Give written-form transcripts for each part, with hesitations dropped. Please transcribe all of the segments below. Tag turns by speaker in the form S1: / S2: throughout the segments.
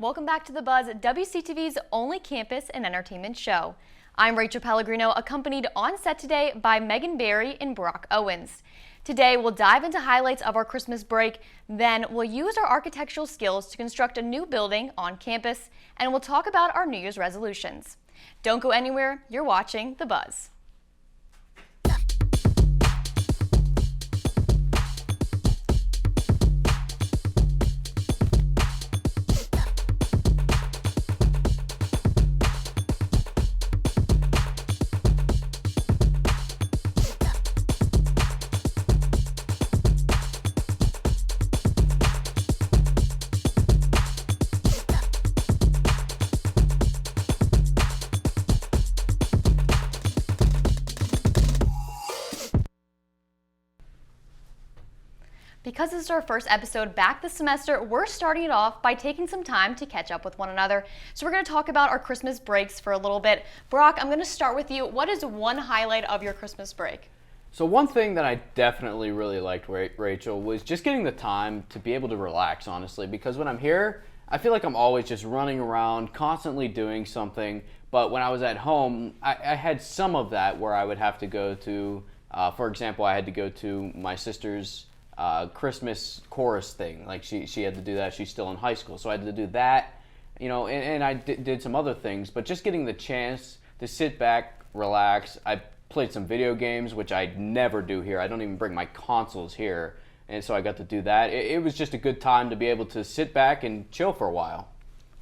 S1: Welcome back to The Buzz, WCTV's only campus and entertainment show. I'm Rachel Pellegrino, accompanied on set today by Megan Berry and Brock Owens. Today, we'll dive into highlights of our Christmas break, then we'll use our architectural skills to construct a new building on campus, and we'll talk about our New Year's resolutions. Don't go anywhere, you're watching The Buzz. Because this is our first episode back this semester, we're starting it off by taking some time to catch up with one another. So we're going to talk about our Christmas breaks for a little bit. Brock, I'm going to start with you. What is one highlight of your Christmas break?
S2: So one thing that I definitely really liked, Rachel, was just getting the time to be able to relax, honestly, because when I'm here, I feel like I'm always just running around, constantly doing something. But when I was at home, I had some of that where I would have to go to, for example, I had to go to my sister's Christmas chorus thing. Like she had to do that. She's still in high school, so I had to do that, and I did some other things. But just getting the chance to sit back, relax. I played some video games, which I never do here. I don't even bring my consoles here, and so I got to do that. It was just a good time to be able to sit back and chill for a while.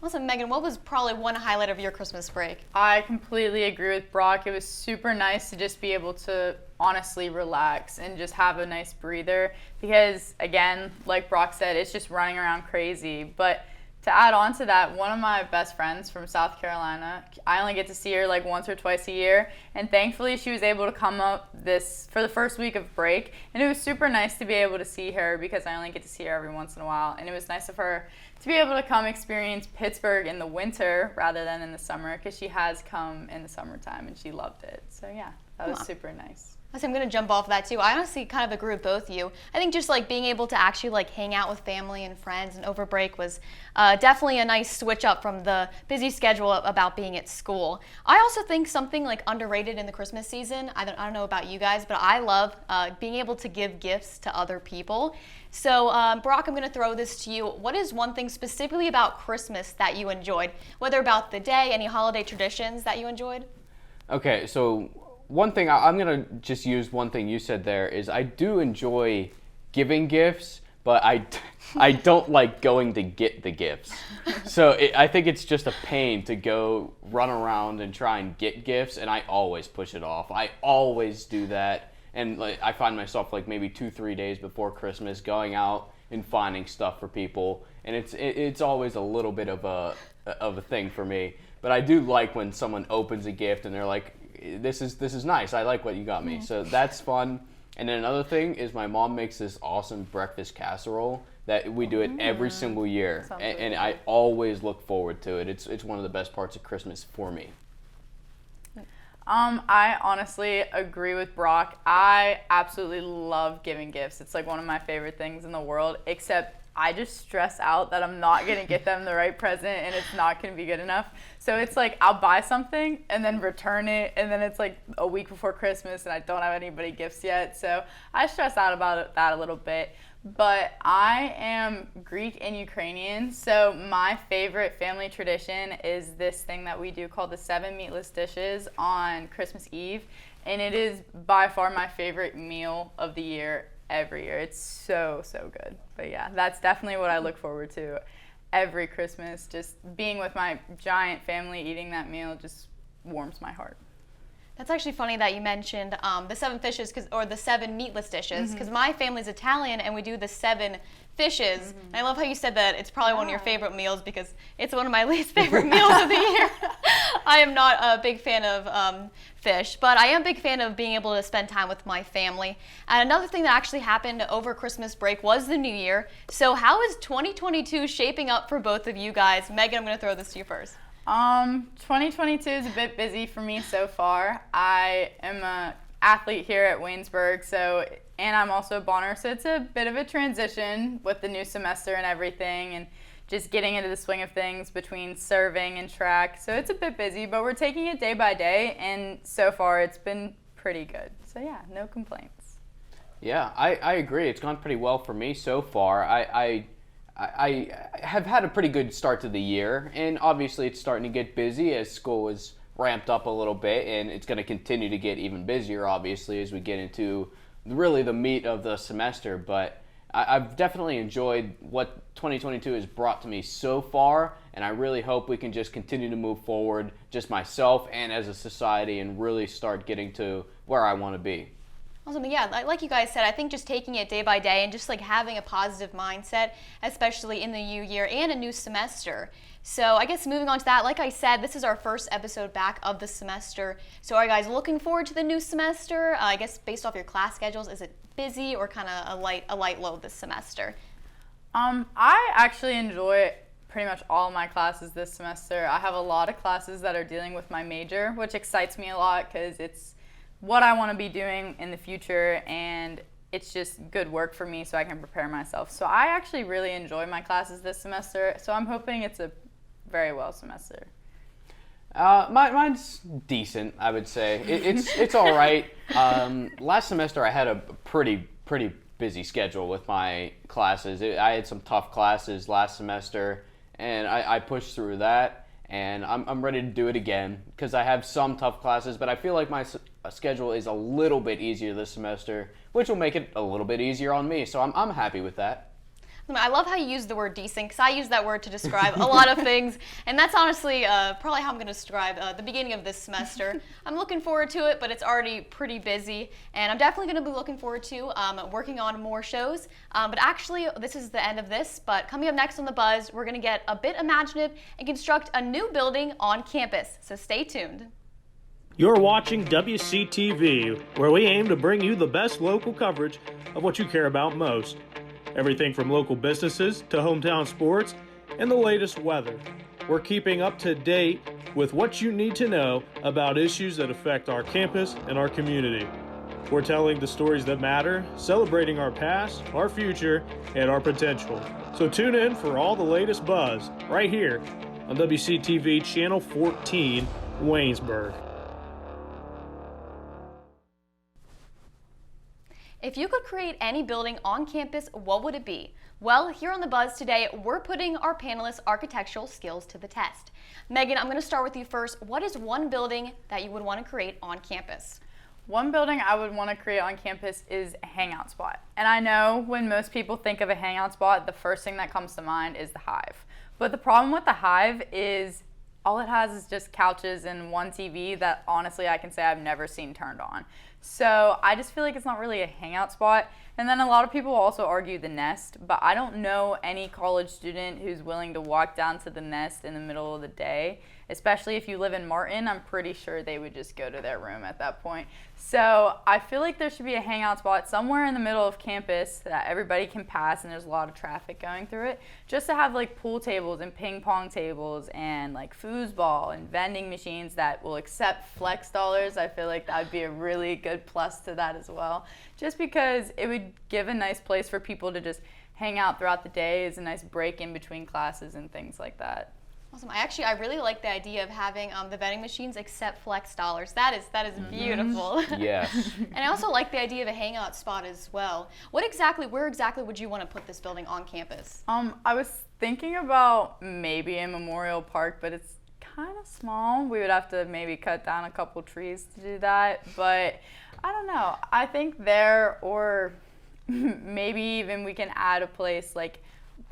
S1: Awesome. Megan, what was probably one highlight of your Christmas break?
S3: I completely agree with Brock. It was super nice to just be able to honestly relax and just have a nice breather because, again, like Brock said, it's just running around crazy. But to add on to that, one of my best friends from South Carolina, I only get to see her like once or twice a year, and thankfully she was able to come up for the first week of break, and it was super nice to be able to see her because I only get to see her every once in a while, and it was nice of her to be able to come experience Pittsburgh in the winter rather than in the summer because she has come in the summertime and she loved it. So yeah, that was super nice.
S1: I'm going to jump off that too. I honestly kind of agree with both of you. I think just like being able to actually like hang out with family and friends and over break was definitely a nice switch up from the busy schedule about being at school. I also think something like underrated in the Christmas season, I don't know about you guys, but I love being able to give gifts to other people. So Brock, I'm going to throw this to you. What is one thing specifically about Christmas that you enjoyed? Whether about the day, any holiday traditions that you enjoyed?
S2: Okay, so one thing, I'm going to just use one thing you said there, is I do enjoy giving gifts, but I don't like going to get the gifts. So I think it's just a pain to go run around and try and get gifts, and I always push it off. I always do that, and like, I find myself like maybe 2-3 days before Christmas going out and finding stuff for people, and it's always a little bit of a thing for me. But I do like when someone opens a gift and they're like, this is nice. I like what you got me. So that's fun. And then another thing is my mom makes this awesome breakfast casserole that we do it every single year. And I always look forward to it. It's one of the best parts of Christmas for me.
S3: I honestly agree with Brock. I absolutely love giving gifts. It's like one of my favorite things in the world, except I just stress out that I'm not going to get them the right present and it's not going to be good enough. So it's like I'll buy something and then return it, and then it's like a week before Christmas and I don't have anybody gifts yet. So I stress out about that a little bit. But I am Greek and Ukrainian, so my favorite family tradition is this thing that we do called the 7 meatless dishes on Christmas Eve. And it is by far my favorite meal of the year every year. It's so good. But yeah, that's definitely what I look forward to every Christmas. Just being with my giant family, eating that meal just warms my heart.
S1: That's actually funny that you mentioned the 7 fishes, or the 7 meatless dishes, because my family's Italian and we do the 7 fishes. And I love how you said that it's probably one of your favorite meals because it's one of my least favorite meals of the year. I am not a big fan of fish, but I am a big fan of being able to spend time with my family. And another thing that actually happened over Christmas break was the new year. So how is 2022 shaping up for both of you guys? Megan, I'm going to throw this to you first.
S3: 2022 is a bit busy for me so far. I am an athlete here at Waynesburg, and I'm also a Bonner, so it's a bit of a transition with the new semester and everything, and just getting into the swing of things between serving and track. So it's a bit busy, but we're taking it day by day, and so far it's been pretty good. So yeah, no complaints.
S2: Yeah, I agree. It's gone pretty well for me so far. I have had a pretty good start to the year, and obviously it's starting to get busy as school is ramped up a little bit, and it's going to continue to get even busier, obviously, as we get into really the meat of the semester. But I've definitely enjoyed what 2022 has brought to me so far, and I really hope we can just continue to move forward, just myself and as a society, and really start getting to where I want to be.
S1: Awesome. Yeah, like you guys said, I think just taking it day by day and just like having a positive mindset, especially in the new year and a new semester. So I guess moving on to that, like I said, this is our first episode back of the semester. So are you guys looking forward to the new semester? I guess based off your class schedules, is it busy or kind of a light load this semester?
S3: I actually enjoy pretty much all my classes this semester. I have a lot of classes that are dealing with my major, which excites me a lot because it's what I want to be doing in the future, and it's just good work for me so I can prepare myself. So I actually really enjoy my classes this semester, so I'm hoping it's a very well semester.
S2: Mine's decent, I would say. It's all right. Last semester I had a pretty busy schedule with my classes. I had some tough classes last semester, and I pushed through that. And I'm ready to do it again because I have some tough classes, but I feel like my schedule is a little bit easier this semester, which will make it a little bit easier on me. So I'm happy with that.
S1: I love how you use the word decent because I use that word to describe a lot of things, and that's honestly probably how I'm going to describe the beginning of this semester. I'm looking forward to it, but it's already pretty busy, and I'm definitely going to be looking forward to working on more shows. But actually, this is the end of this, but coming up next on The Buzz, we're going to get a bit imaginative and construct a new building on campus, so stay tuned.
S4: You're watching WCTV, where we aim to bring you the best local coverage of what you care about most. Everything from local businesses to hometown sports and the latest weather. We're keeping up to date with what you need to know about issues that affect our campus and our community. We're telling the stories that matter, celebrating our past, our future, and our potential. So tune in for all the latest buzz right here on WCTV Channel 14, Waynesburg.
S1: If you could create any building on campus, what would it be? Well, here on The Buzz today, we're putting our panelists' architectural skills to the test. Megan, I'm going to start with you first. What is one building that you would want to create on campus?
S3: One building I would want to create on campus is a hangout spot. And I know when most people think of a hangout spot, the first thing that comes to mind is the Hive. But the problem with the Hive is all it has is just couches and one TV that honestly I can say I've never seen turned on. So I just feel like it's not really a hangout spot. And then a lot of people also argue the Nest, but I don't know any college student who's willing to walk down to the Nest in the middle of the day, especially if you live in Martin. I'm pretty sure they would just go to their room at that point. So I feel like there should be a hangout spot somewhere in the middle of campus that everybody can pass and there's a lot of traffic going through it, just to have like pool tables and ping pong tables and like foosball and vending machines that will accept flex dollars. I feel like that would be a really good plus to that as well, just because it would give a nice place for people to just hang out throughout the day as a nice break in between classes and things like that.
S1: Awesome. I really like the idea of having the vending machines accept flex dollars. That is beautiful.
S2: Yes.
S1: And I also like the idea of a hangout spot as well. Where exactly would you want to put this building on campus?
S3: I was thinking about maybe a Memorial Park, but it's kind of small. We would have to maybe cut down a couple trees to do that, but I don't know. I think there, or maybe even we can add a place like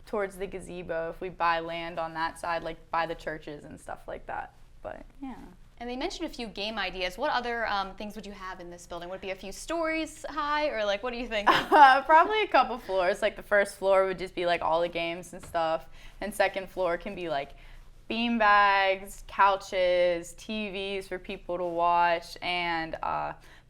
S3: towards the gazebo if we buy land on that side, like by the churches and stuff like that. But yeah.
S1: And they mentioned a few game ideas. What other things would you have in this building? Would it be a few stories high, or like what do you think?
S3: Probably a couple floors. Like the first floor would just be like all the games and stuff, and second floor can be like bean bags, couches, TVs for people to watch, and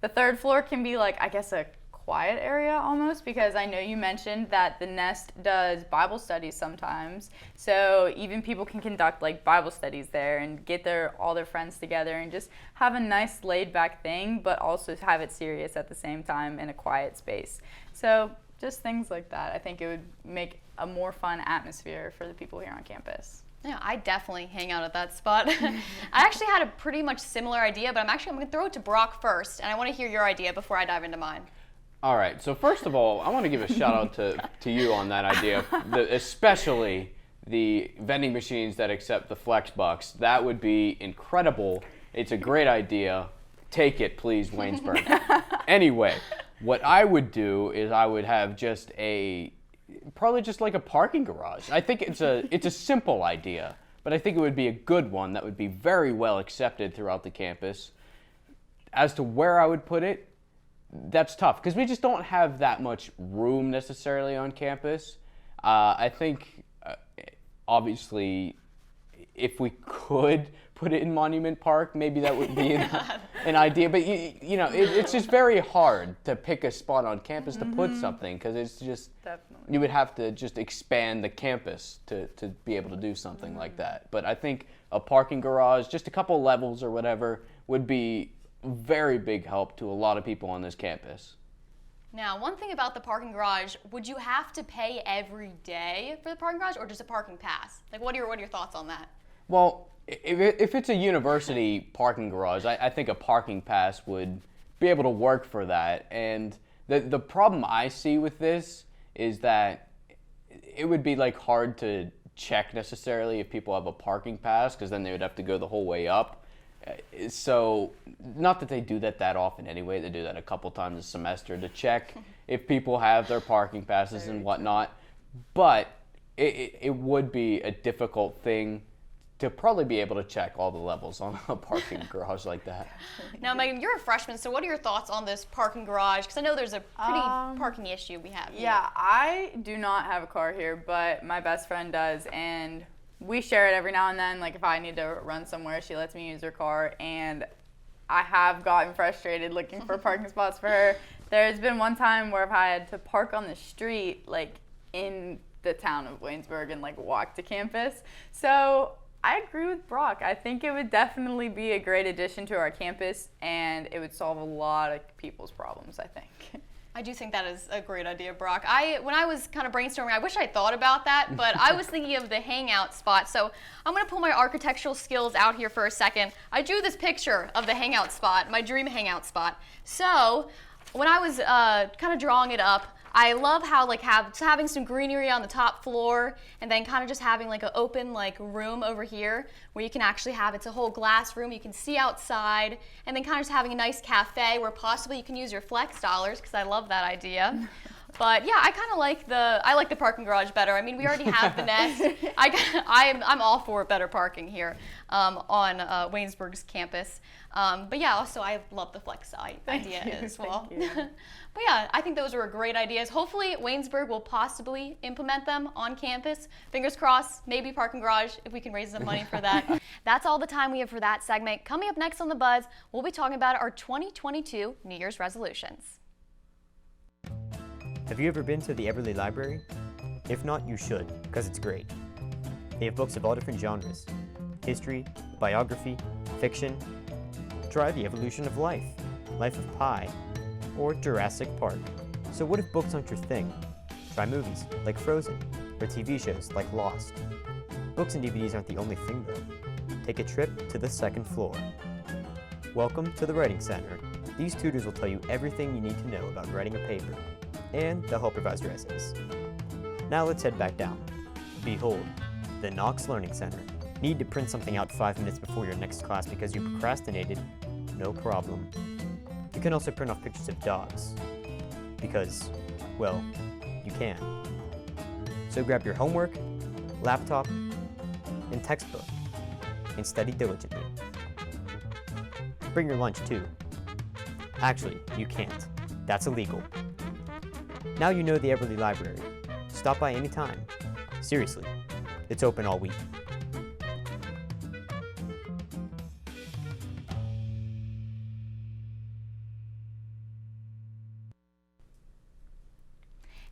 S3: the third floor can be like, I guess, a quiet area almost, because I know you mentioned that the Nest does Bible studies sometimes, so even people can conduct like Bible studies there and get all their friends together and just have a nice laid back thing, but also have it serious at the same time in a quiet space. So Just things like that. I think it would make a more fun atmosphere for the people here on campus.
S1: Yeah, I definitely hang out at that spot. I actually had a pretty much similar idea, but I'm going to throw it to Brock first, and I want to hear your idea before I dive into mine.
S2: All right, so first of all, I want to give a shout out to you on that idea, especially the vending machines that accept the Flex Bucks. That would be incredible. It's a great idea. Take it, please, Waynesburg. Anyway, what I would do is I would have probably just like a parking garage. I think it's a simple idea, but I think it would be a good one that would be very well accepted throughout the campus. As to where I would put it, that's tough because we just don't have that much room necessarily on campus. I think, obviously, if we could put it in Monument Park, maybe that would be an idea. But it's just very hard to pick a spot on campus to put something because it's just you would have to just expand the campus to be able to do something like that. But I think a parking garage, just a couple levels or whatever, would be very big help to a lot of people on this campus.
S1: Now, one thing about the parking garage, would you have to pay every day for the parking garage or just a parking pass? Like, what are your thoughts on that?
S2: Well, if it's a university parking garage, I think a parking pass would be able to work for that. And the problem I see with this is that it would be like hard to check necessarily if people have a parking pass because then they would have to go the whole way up. So, not that they do that often anyway. They do that a couple times a semester to check if people have their parking passes and whatnot. But it would be a difficult thing to probably be able to check all the levels on a parking garage like that.
S1: Now, Megan, you're a freshman, so what are your thoughts on this parking garage? Because I know there's a pretty parking issue we have here.
S3: Yeah, I do not have a car here, but my best friend does, and we share it every now and then. Like, if I need to run somewhere, she lets me use her car, and I have gotten frustrated looking for parking spots for her. There's been one time where I've had to park on the street, like, in the town of Waynesburg and, like, walk to campus. So I agree with Brock. I think it would definitely be a great addition to our campus, and it would solve a lot of people's problems, I think.
S1: I do think that is a great idea, Brock. When I was kind of brainstorming, I wish I thought about that, but I was thinking of the hangout spot. So I'm going to pull my architectural skills out here for a second. I drew this picture of the hangout spot, my dream hangout spot. So when I was kind of drawing it up, I love how having some greenery on the top floor and then kind of just having like an open room over here where you can actually it's a whole glass room, you can see outside, and then kind of just having a nice cafe where possibly you can use your flex dollars because I love that idea. But yeah, I kind of like the parking garage better. I mean, we already have the nest. I'm all for better parking here on Waynesburg's campus. But yeah, also I love the flex idea as well. But yeah, I think those were great ideas. Hopefully Waynesburg will possibly implement them on campus. Fingers crossed, maybe parking garage if we can raise some money for that. That's all the time we have for that segment. Coming up next on The Buzz, we'll be talking about our 2022 New Year's resolutions.
S5: Have you ever been to the Everly Library? If not, you should, because it's great. They have books of all different genres: history, biography, fiction. Try The Evolution of Life, Life of Pi, or Jurassic Park. So what if books aren't your thing? Try movies like Frozen, or TV shows like Lost. Books and DVDs aren't the only thing though. Take a trip to the second floor. Welcome to the Writing Center. These tutors will tell you everything you need to know about writing a paper, and they'll help revise your essays. Now let's head back down. Behold, the Knox Learning Center. Need to print something out 5 minutes before your next class because you procrastinated? No problem. You can also print off pictures of dogs. Because, well, you can. So grab your homework, laptop, and textbook, and study diligently. Bring your lunch too. Actually, you can't. That's illegal. Now you know the Everly Library. Stop by anytime. Seriously, it's open all week.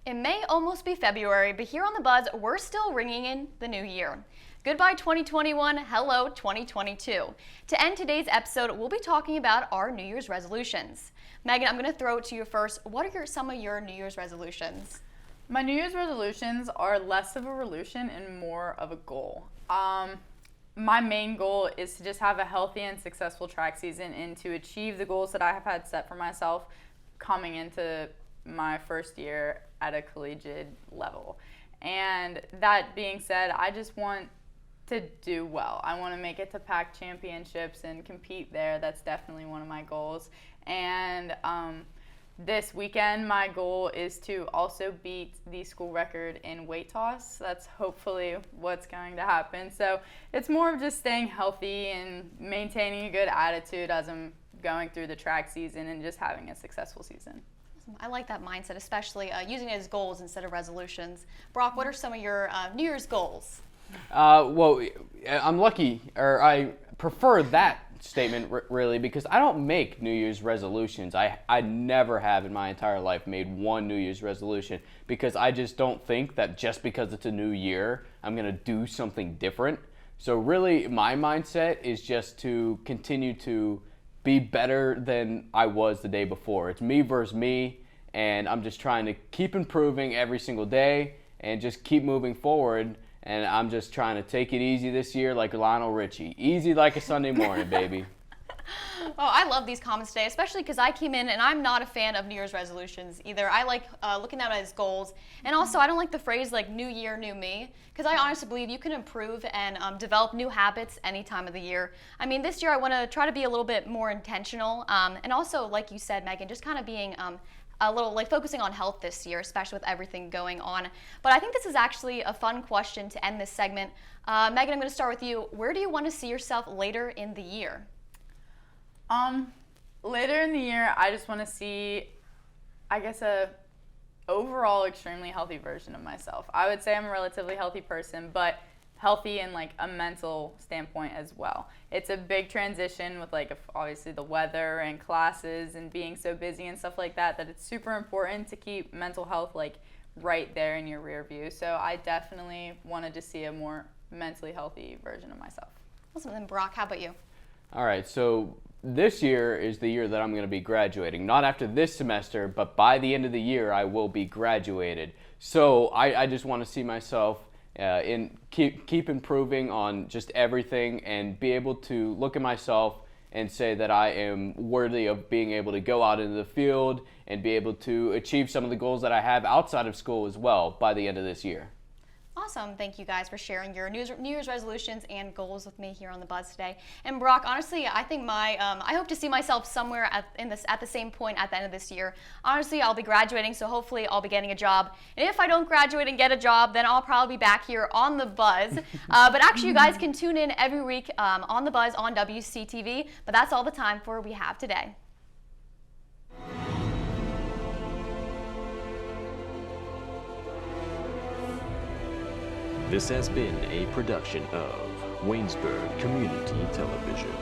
S1: It may almost be February, but here on The Buzz, we're still ringing in the new year. Goodbye 2021, hello 2022. To end today's episode, we'll be talking about our New Year's resolutions. Megan, I'm going to throw it to you first. What are some of your New Year's resolutions?
S3: My New Year's resolutions are less of a resolution and more of a goal. My main goal is to just have a healthy and successful track season and to achieve the goals that I have had set for myself coming into my first year at a collegiate level. And that being said, I just want to do well. I want to make it to PAC championships and compete there. That's definitely one of my goals. And this weekend, my goal is to also beat the school record in weight toss. That's hopefully what's going to happen. So it's more of just staying healthy and maintaining a good attitude as I'm going through the track season and just having a successful season.
S1: I like that mindset, especially using it as goals instead of resolutions. Brock, what are some of your New Year's goals?
S2: Well, I'm lucky, or I prefer that statement really, because I don't make New Year's resolutions. I never have in my entire life made one New Year's resolution, because I just don't think that just because it's a new year, I'm going to do something different. So really, my mindset is just to continue to be better than I was the day before. It's me versus me, and I'm just trying to keep improving every single day and just keep moving forward. And I'm just trying to take it easy this year like Lionel Richie. Easy like a Sunday morning, baby.
S1: Oh, I love these comments today, especially because I came in and I'm not a fan of New Year's resolutions either. I like looking at it as goals. And also, I don't like the phrase like new year, new me, because I honestly believe you can improve and develop new habits any time of the year. I mean, this year I want to try to be a little bit more intentional. And also, like you said, Megan, just kind of being a little like focusing on health this year, especially with everything going on. But I think this is actually a fun question to end this segment. Megan, I'm going to start with you. Where do you want to see yourself later in the year?
S3: Later in the year, I just want to see, I guess, a overall extremely healthy version of myself. I would say I'm a relatively healthy person, but healthy in like a mental standpoint as well. It's a big transition with like obviously the weather and classes and being so busy and stuff like that, that it's super important to keep mental health like right there in your rear view. So I definitely wanted to see a more mentally healthy version of myself.
S1: Awesome. Then Brock, how about you?
S2: All right, so this year is the year that I'm going to be graduating. Not after this semester, but by the end of the year, I will be graduated. So I just want to see myself keep improving on just everything and be able to look at myself and say that I am worthy of being able to go out into the field and be able to achieve some of the goals that I have outside of school as well by the end of this year.
S1: Awesome. Thank you guys for sharing your New Year's resolutions and goals with me here on The Buzz today. And Brock, honestly, I think I hope to see myself somewhere at the same point at the end of this year. Honestly, I'll be graduating, so hopefully I'll be getting a job. And if I don't graduate and get a job, then I'll probably be back here on The Buzz. But actually, you guys can tune in every week on The Buzz on WCTV. But that's all the time we have today.
S6: This has been a production of Waynesburg Community Television.